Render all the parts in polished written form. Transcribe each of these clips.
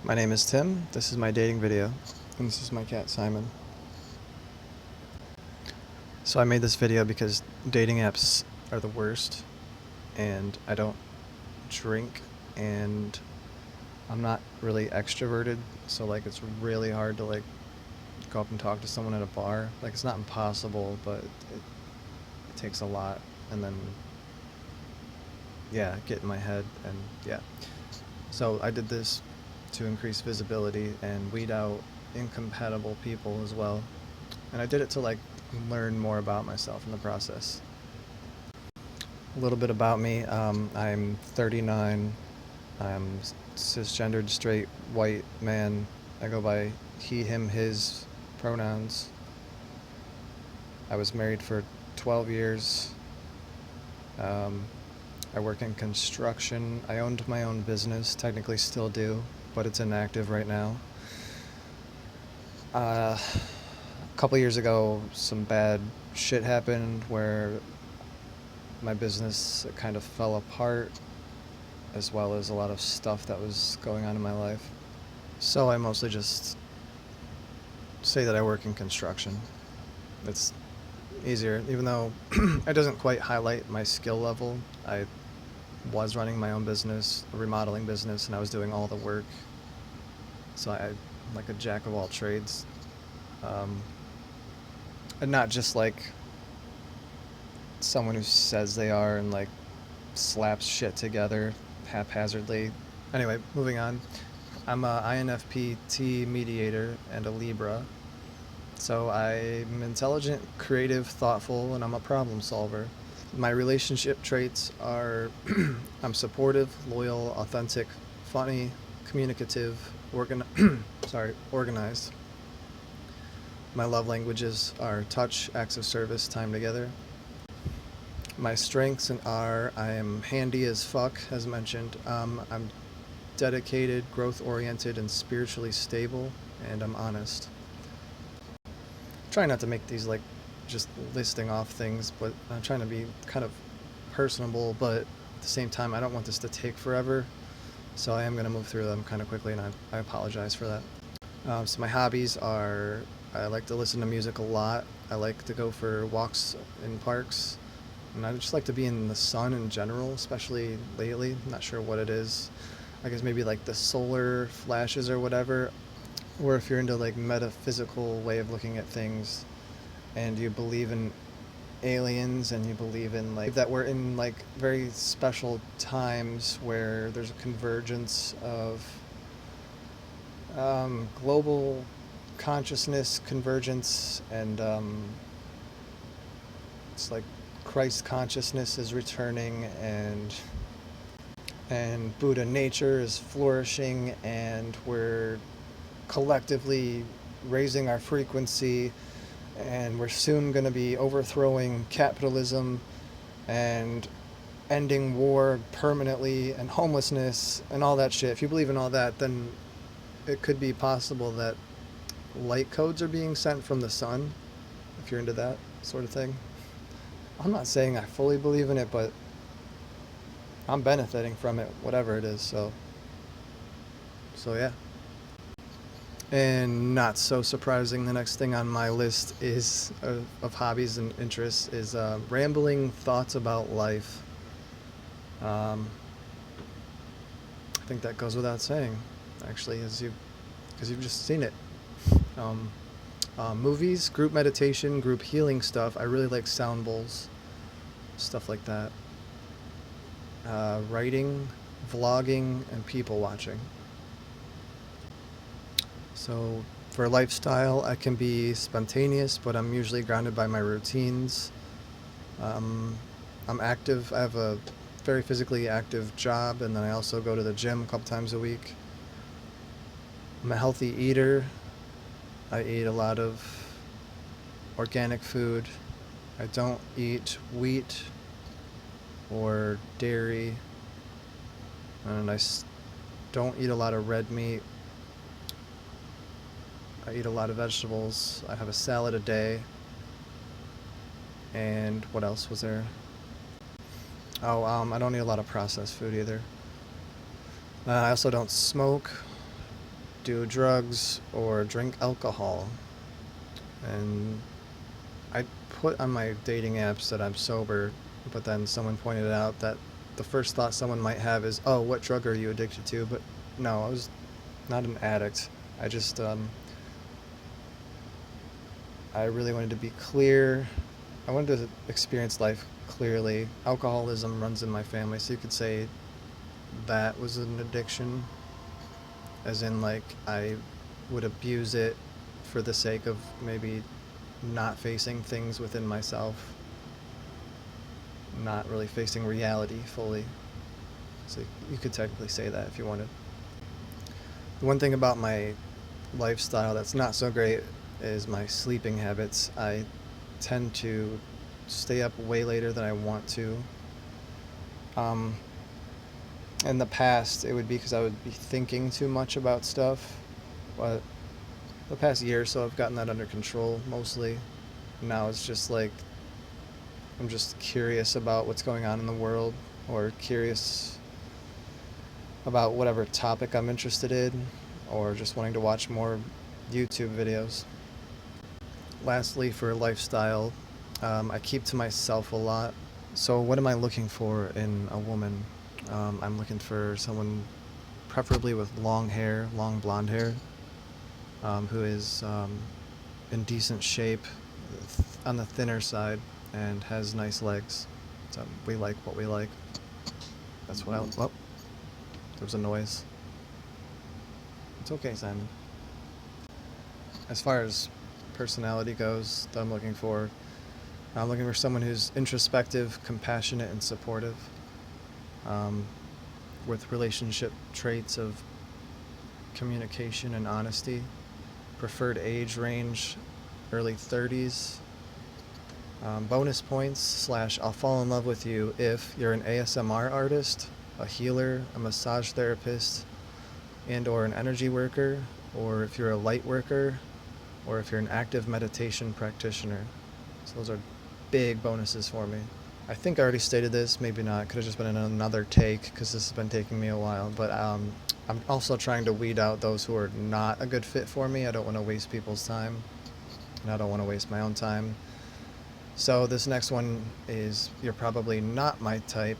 My name is Tim, this is my dating video, and this is my cat Simon. So I made this video because dating apps are the worst, and I don't drink, and I'm not really extroverted, so like it's really hard to like go up and talk to someone at a bar. Like it's not impossible, but it takes a lot, and then yeah, get in my head, and yeah. So I did this to increase visibility and weed out incompatible people as well. And I did it to like learn more about myself in the process. A little bit about me. I'm 39. I'm cisgendered, straight, white man. I go by he, him, his pronouns. I was married for 12 years. Um, I work in construction. I owned my own business, technically still do, but it's inactive right now. A couple years ago, some bad shit happened where my business kind of fell apart, as well as a lot of stuff that was going on in my life. So I mostly just say that I work in construction. It's easier, even though it doesn't quite highlight my skill level. I was running my own business, a remodeling business, and I was doing all the work. So I'm like a jack of all trades. And not just like someone who says they are and like slaps shit together haphazardly. Anyway, moving on. I'm a INFP mediator and a Libra. So I'm intelligent, creative, thoughtful, and I'm a problem solver. My relationship traits are I'm supportive, loyal, authentic, funny, communicative, organized. My love languages are touch, acts of service, time together. My strengths are I am handy as fuck, as mentioned. I'm dedicated, growth oriented, and spiritually stable, and I'm honest. Try not to make these like just listing off things, but I'm trying to be kind of personable, but at the same time, I don't want this to take forever, so I am going to move through them kind of quickly, and I apologize for that. So my hobbies are I like to listen to music a lot. I like to go for walks in parks. And I just like to be in the sun in general, especially lately. I'm not sure what it is. I guess maybe like the solar flashes or whatever. Or if you're into like metaphysical way of looking at things and you believe in aliens and you believe in like that we're in like very special times where there's a convergence of global consciousness convergence, and it's like Christ consciousness is returning, and Buddha nature is flourishing, and we're collectively raising our frequency, and we're soon going to be overthrowing capitalism and ending war permanently and homelessness and all that shit. If you believe in all that, then it could be possible that light codes are being sent from the sun, if you're into that sort of thing. I'm not saying I fully believe in it, but I'm benefiting from it, whatever it is. So yeah. And not so surprising, the next thing on my list is of hobbies and interests is rambling thoughts about life. I think that goes without saying, actually, because you've just seen it. Um, Movies, group meditation, group healing stuff. I really like sound bowls, stuff like that. Writing, vlogging, and people watching. So for lifestyle, I can be spontaneous, but I'm usually grounded by my routines. Um, I'm active. I have a very physically active job, and then I also go to the gym a couple times a week. I'm a healthy eater. I eat a lot of organic food. I don't eat wheat or dairy, and don't eat a lot of red meat. I eat a lot of vegetables. I have a salad a day. And what else was there? Oh, I don't eat a lot of processed food either. I also don't smoke. do drugs or drink alcohol. And I put on my dating apps that I'm sober, but then someone pointed out that the first thought someone might have is, oh, what drug are you addicted to? But no, I was not an addict. I just, I really wanted to be clear. I wanted to experience life clearly. Alcoholism runs in my family, so you could say that was an addiction, as in, like, I would abuse it for the sake of maybe not facing things within myself, not really facing reality fully. So you could technically say that if you wanted. The one thing about my lifestyle that's not so great is my sleeping habits. I tend to stay up way later than I want to. Um, in the past, it would be because I would be thinking too much about stuff, but the past year or so, I've gotten that under control mostly. Now it's just like I'm just curious about what's going on in the world, or curious about whatever topic I'm interested in, or just wanting to watch more YouTube videos. Lastly, for lifestyle, I keep to myself a lot. So, what am I looking for in a woman? I'm looking for someone preferably with long hair, long blonde hair, who is in decent shape, on the thinner side, and has nice legs. So we like what we like. That's what I. Oh, there was a noise. It's okay, Simon. As far as personality goes, that I'm looking for someone who's introspective, compassionate, and supportive, with relationship traits of communication and honesty. Preferred age range, early 30s. Bonus points / I'll fall in love with you if you're an ASMR artist, a healer, a massage therapist, and or an energy worker, or if you're a light worker, or if you're an active meditation practitioner. So those are big bonuses for me. I think I already stated this, maybe not. Could have just been in another take because this has been taking me a while. But I'm also trying to weed out those who are not a good fit for me. I don't want to waste people's time, and I don't want to waste my own time. So this next one is, you're probably not my type,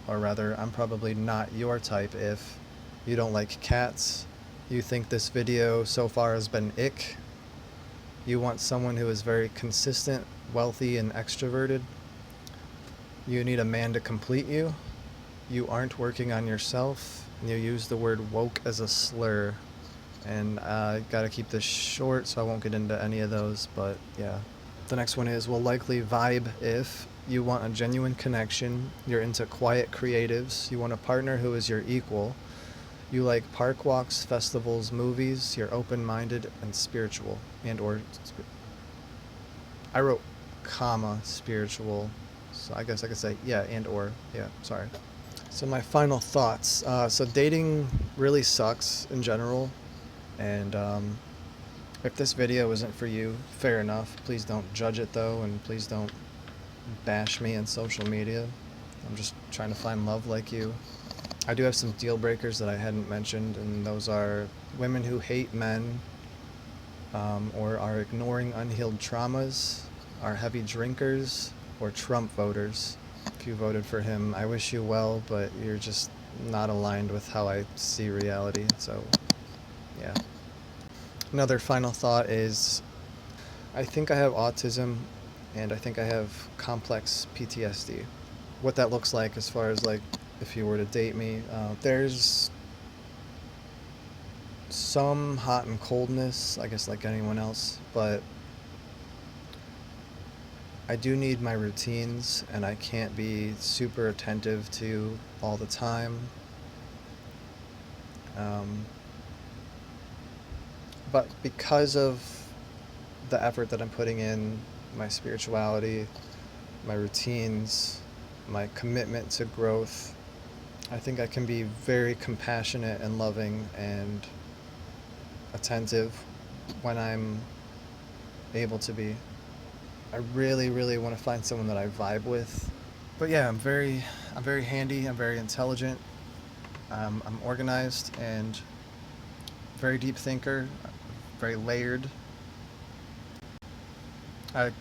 or rather, I'm probably not your type if you don't like cats, you think this video so far has been ick, you want someone who is very consistent, wealthy, and extroverted, you need a man to complete you, you aren't working on yourself, and you use the word woke as a slur. And I gotta keep this short, so I won't get into any of those, but yeah. The next one is, will likely vibe if you want a genuine connection, you're into quiet creatives, you want a partner who is your equal, you like park walks, festivals, movies, you're open-minded and spiritual, I wrote comma spiritual, so I guess I could say yeah, sorry. So my final thoughts. So dating really sucks in general, and if this video isn't for you, fair enough. Please don't judge it though, and please don't bash me on social media. I'm just trying to find love like you. I do have some deal breakers that I hadn't mentioned, and those are women who hate men, or are ignoring unhealed traumas, are heavy drinkers, or Trump voters. If you voted for him, I wish you well, but you're just not aligned with how I see reality, so yeah. Another final thought is, I think I have autism, and I think I have complex PTSD. What that looks like as far as, like, if you were to date me, there's some hot and coldness, I guess, like anyone else, but I do need my routines, and I can't be super attentive to all the time. But because of the effort that I'm putting in, my spirituality, my routines, my commitment to growth, I think I can be very compassionate and loving and attentive when I'm able to be. I really, really want to find someone that I vibe with. But yeah, I'm very handy, I'm very intelligent, I'm organized, and very deep thinker, very layered. I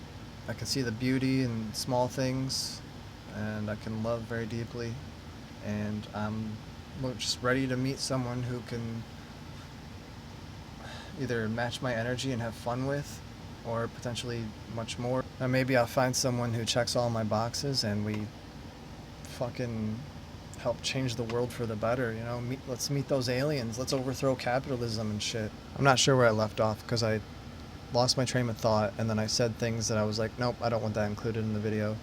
I can see the beauty in small things, and I can love very deeply. And I'm just ready to meet someone who can either match my energy and have fun with, or potentially much more. Or maybe I'll find someone who checks all my boxes and we fucking help change the world for the better, you know? Let's meet those aliens. Let's overthrow capitalism and shit. I'm not sure where I left off because I lost my train of thought and then I said things that I was like, nope, I don't want that included in the video.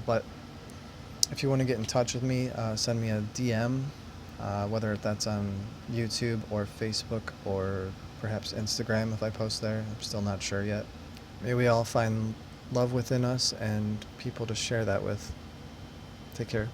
But if you want to get in touch with me, send me a DM, whether that's on YouTube or Facebook or perhaps Instagram if I post there. I'm still not sure yet. May we all find love within us and people to share that with. Take care.